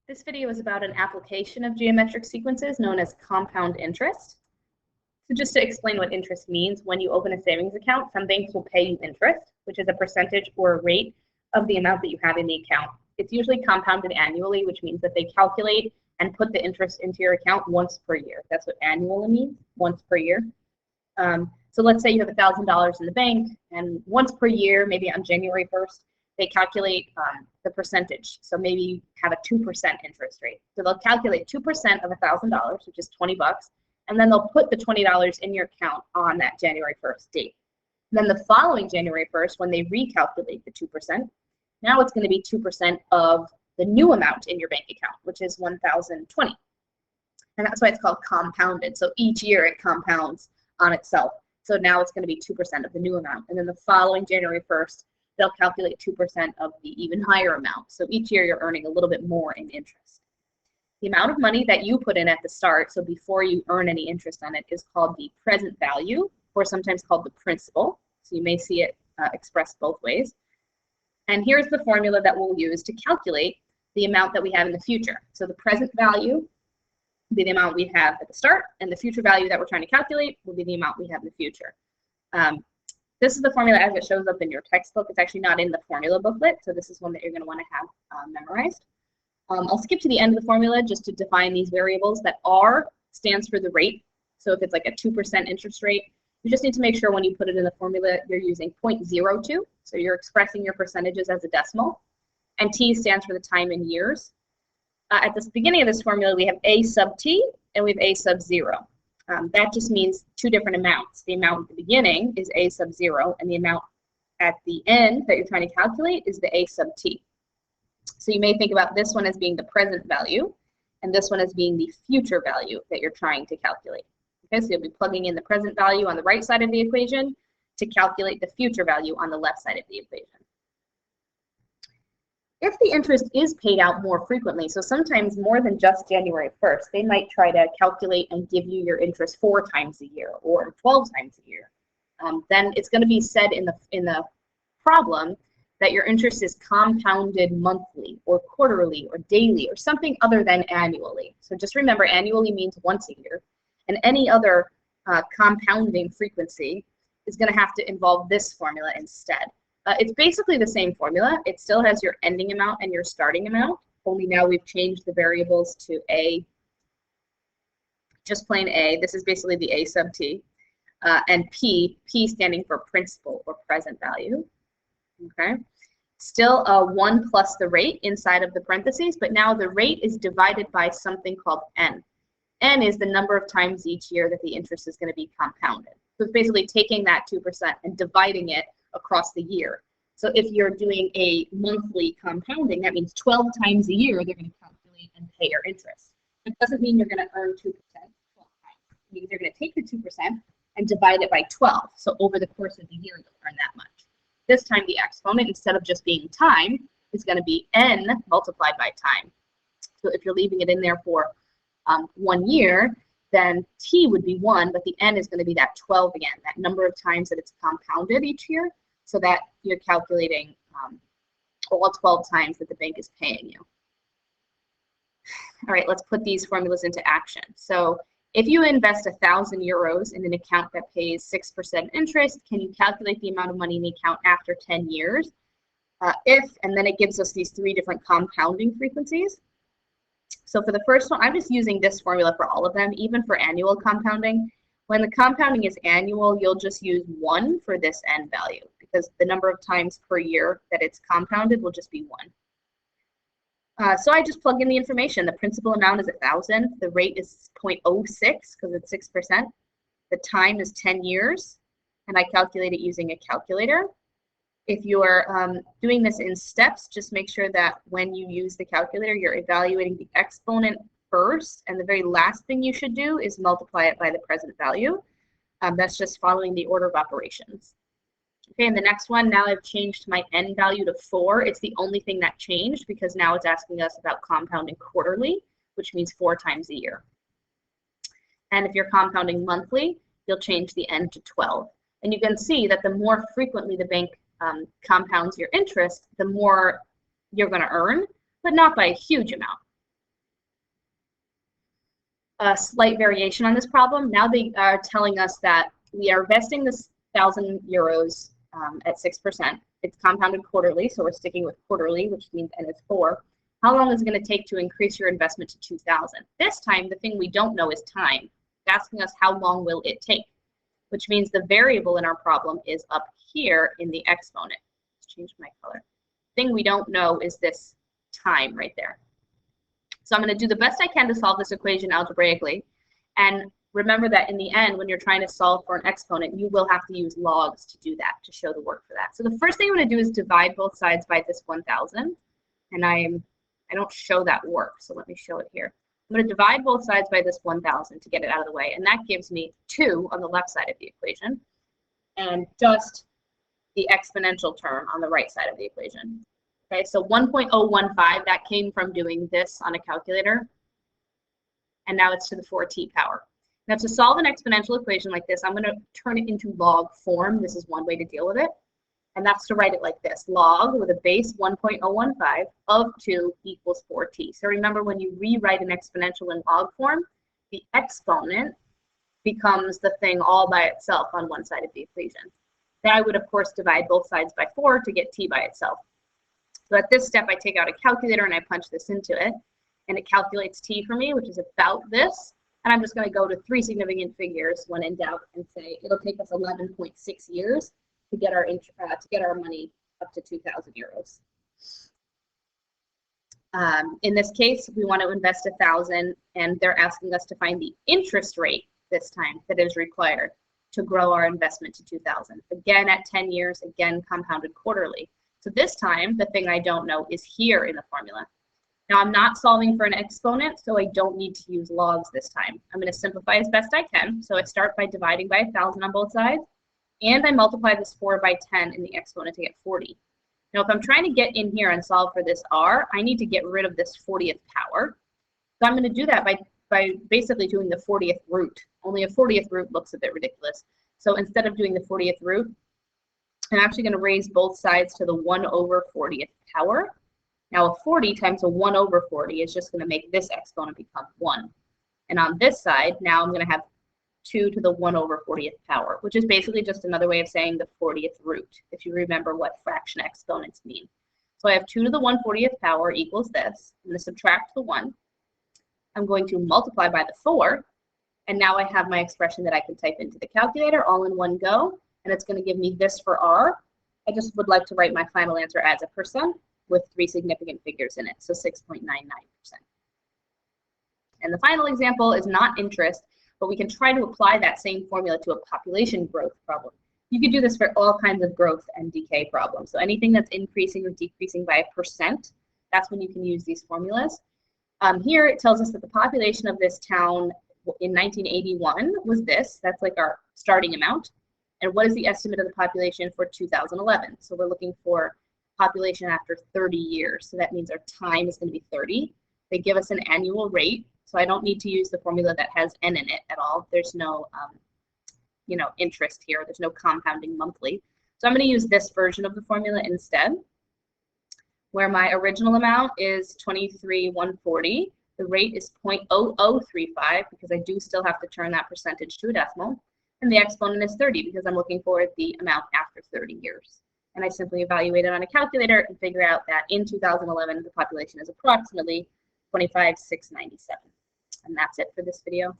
This video is about an application of geometric sequences known as compound interest. So just to explain what interest means, when you open a savings account, some banks will pay you interest, which is a percentage or a rate of the amount that you have in the account. It's usually compounded annually, which means that they calculate and put the interest into your account once per year. That's what annually means, once per year. So let's say you have $1,000 in the bank, and once per year, maybe on January 1st, they calculate the percentage. So maybe you have a 2% interest rate. So they'll calculate 2% of $1,000, which is 20 bucks, and then they'll put the $20 in your account on that January 1st date. And then the following January 1st, when they recalculate the 2%, now it's going to be 2% of the new amount in your bank account, which is $1,020. And that's why it's called compounded. So each year it compounds on itself. So now it's going to be 2% of the new amount. And then the following January 1st, they'll calculate 2% of the even higher amount. So each year you're earning a little bit more in interest. The amount of money that you put in at the start, so before you earn any interest on it, is called the present value, or sometimes called the principal. So you may see it expressed both ways. And here's the formula that we'll use to calculate the amount that we have in the future. So the present value will be the amount we have at the start, and the future value that we're trying to calculate will be the amount we have in the future. This is the formula as it shows up in your textbook. It's actually not in the formula booklet, so this is one that you're going to want to have memorized. I'll skip to the end of the formula just to define these variables. That R stands for the rate. So if it's like a 2% interest rate, you just need to make sure when you put it in the formula, you're using 0.02. So you're expressing your percentages as a decimal. And T stands for the time in years. At the beginning of this formula, we have A sub T and we have A sub 0. That just means two different amounts. The amount at the beginning is A sub 0, and the amount at the end that you're trying to calculate is the A sub T. So you may think about this one as being the present value, and this one as being the future value that you're trying to calculate. Okay, so you'll be plugging in the present value on the right side of the equation to calculate the future value on the left side of the equation. If the interest is paid out more frequently, so sometimes more than just January 1st, they might try to calculate and give you your interest 4 times a year or 12 times a year. Then it's going to be said in the problem that your interest is compounded monthly or quarterly or daily or something other than annually. So just remember, annually means once a year, and any other compounding frequency is going to have to involve this formula instead. It's basically the same formula. It still has your ending amount and your starting amount, only now we've changed the variables to A, just plain A. This is basically the A sub T. And P standing for principal or present value. Okay. Still 1 plus the rate inside of the parentheses, but now the rate is divided by something called N. N is the number of times each year that the interest is going to be compounded. So it's basically taking that 2% and dividing it across the year. So if you're doing a monthly compounding, that means 12 times a year they're going to calculate and pay your interest. It doesn't mean you're going to earn 2% 12 times. It means they're going to take the 2% and divide it by 12. So over the course of the year, you'll earn that much. This time the exponent, instead of just being time, is going to be n multiplied by time. So if you're leaving it in there for 1 year, then t would be 1, but the n is going to be that 12 again, that number of times that it's compounded each year, so that you're calculating all 12 times that the bank is paying you. All right, let's put these formulas into action. So if you invest 1,000 euros in an account that pays 6% interest, can you calculate the amount of money in the account after 10 years? And then it gives us these 3 different compounding frequencies. So for the first one, I'm just using this formula for all of them, even for annual compounding. When the compounding is annual, you'll just use 1 for this n value, because the number of times per year that it's compounded will just be 1. So I just plug in the information. The principal amount is 1,000. The rate is 0.06 because it's 6%. The time is 10 years, and I calculate it using a calculator. If you're doing this in steps, just make sure that when you use the calculator, you're evaluating the exponent first, and the very last thing you should do is multiply it by the present value. That's just following the order of operations. Okay, and the next one, now I've changed my n value to 4. It's the only thing that changed because now it's asking us about compounding quarterly, which means 4 times a year. And if you're compounding monthly, you'll change the n to 12. And you can see that the more frequently the bank compounds your interest, the more you're going to earn, but not by a huge amount. a slight variation on this problem. Now they are telling us that we are investing this 1,000 euros at 6%. It's compounded quarterly, so we're sticking with quarterly, which means N is 4. How long is it going to take to increase your investment to 2,000? This time, the thing we don't know is time. It's asking us how long will it take, which means the variable in our problem is up here in the exponent. Let's change my color. The thing we don't know is this time right there. So I'm going to do the best I can to solve this equation algebraically. And remember that in the end, when you're trying to solve for an exponent, you will have to use logs to do that, to show the work for that. So the first thing I'm going to do is divide both sides by this 1,000. And I don't show that work, so let me show it here. I'm going to divide both sides by this 1,000 to get it out of the way. And that gives me 2 on the left side of the equation and just the exponential term on the right side of the equation. Okay, so 1.015, that came from doing this on a calculator. And now it's to the 4t power. Now to solve an exponential equation like this, I'm going to turn it into log form. This is one way to deal with it. And that's to write it like this. Log with a base 1.015 of 2 equals 4t. So remember, when you rewrite an exponential in log form, the exponent becomes the thing all by itself on one side of the equation. Then I would, of course, divide both sides by 4 to get t by itself. So at this step, I take out a calculator and I punch this into it. And it calculates t for me, which is about this. And I'm just going to go to 3 significant figures when in doubt and say it'll take us 11.6 years to get our money up to 2,000 euros. In this case, we want to invest 1,000, and they're asking us to find the interest rate this time that is required to grow our investment to 2,000. Again, at 10 years, again, compounded quarterly. So this time, the thing I don't know is here in the formula. Now, I'm not solving for an exponent, so I don't need to use logs this time. I'm going to simplify as best I can. So I start by dividing by 1,000 on both sides, and I multiply this 4 by 10 in the exponent to get 40. Now, if I'm trying to get in here and solve for this r, I need to get rid of this 40th power. So I'm going to do that by basically doing the 40th root. Only a 40th root looks a bit ridiculous. So instead of doing the 40th root, I'm actually going to raise both sides to the 1 over 40th power. Now, a 40 times a 1 over 40 is just going to make this exponent become 1. And on this side, now I'm going to have 2 to the 1 over 40th power, which is basically just another way of saying the 40th root, if you remember what fraction exponents mean. So I have 2 to the 1/40th power equals this. I'm going to subtract the 1. I'm going to multiply by the 4. And now I have my expression that I can type into the calculator all in one go. And it's going to give me this for r. I just would like to write my final answer as a percent with 3 significant figures in it, so 6.99%. And the final example is not interest, but we can try to apply that same formula to a population growth problem. You could do this for all kinds of growth and decay problems. So anything that's increasing or decreasing by 1%, that's when you can use these formulas. Here it tells us that the population of this town in 1981 was this. That's like our starting amount. And what is the estimate of the population for 2011? So we're looking for population after 30 years. So that means our time is going to be 30. They give us an annual rate. So I don't need to use the formula that has n in it at all. There's no, interest here. There's no compounding monthly. So I'm going to use this version of the formula instead, where my original amount is 23,140. The rate is 0.0035 because I do still have to turn that percentage to a decimal. And the exponent is 30 because I'm looking for the amount after 30 years. And I simply evaluate it on a calculator and figure out that in 2011, the population is approximately 25,697. And that's it for this video.